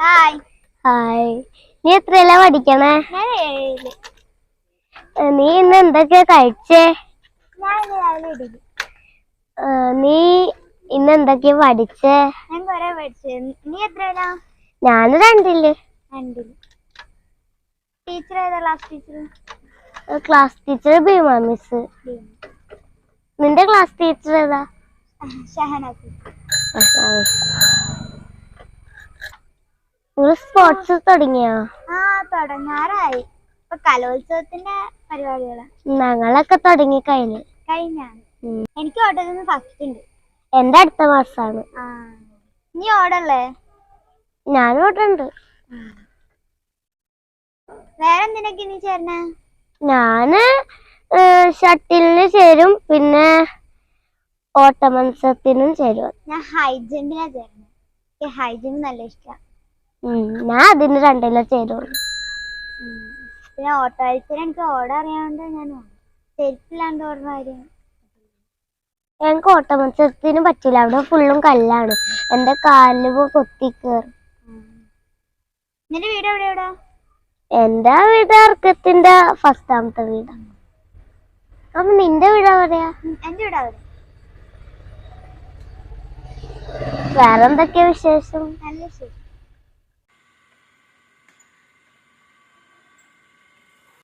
Hi. Hi. നീ എത്രയല്ല പഠിക്കണേ? ഞാൻ 7. നീ ഇന്ന് എന്തൊക്കെയാ കഴിച്ചേ? ഞാൻ രാവിലെ ഇടില്ല. നീ ഇന്ന് എന്തൊക്കെയാ പഠിച്ചേ? ഞാൻ കൊറേ പഠിച്ചു. നീ എത്രയല്ല? ഞാൻ 2. ടീച്ചർ ഏതാ? Class teacher? Class teacher Bhima miss. നിന്റെ ക്ലാസ് ടീച്ചർ ഏതാ? ഷഹനാസ്. നിങ്ങൾ സ്പോർട്സ് തുടങ്ങിയോ? തുടങ്ങാറായി. ഇപ്പൊ കലോത്സവത്തിന്റെ പരിപാടികളാ. ഞങ്ങളൊക്കെ തുടങ്ങി കഴിഞ്ഞ. എനിക്ക് ഓട്ടത്തിൽ ഫസ്റ്റ് ഉണ്ട്. എന്റെ അടുത്ത മാസാണ്. നീ ഓടല്ലേ? ഞാൻ ഓടുന്നുണ്ട്. വേറെന്തിനൊക്കെ നീ ചേരണേ? ഞാന് ഷട്ടിലിന് ചേരും, പിന്നെ ഓട്ട മത്സരത്തിനും ചേരും. ഞാൻ ഹൈ ജമ്പിനാ ചേരുന്നത്. എനിക്ക് ഹൈ ജമ്പ് നല്ല ഇഷ്ടമാണ്. ഞാൻ അതിന് 2 ചേരുള്ളൂ. പിന്നെ ഓട്ട മത്സരം എനിക്ക് ഓടാൻ അറിയാണ്ട് ഞാൻ ചെരുപ്പില്ലാണ്ട് ഓടുന്ന കാര്യം. എനിക്ക് ഓട്ട മത്സരത്തിന് പറ്റൂല, അവിടെ ഫുള്ളും കല്ലാണ്, എന്റെ കാലില് കൊത്തി കയറും. നിന്റെ വീട് എവിടെയാ? എന്റെ വീട് അർക്കത്തിന്റെ ഫസ്റ്റാമത്തെ വീട്. അപ്പൊ നിന്റെ വീട് എവിടെയാ? എന്റെ വീട് അവിടെ. വേറെന്തൊക്കെയാ വിശേഷം? നല്ല വിശേഷം.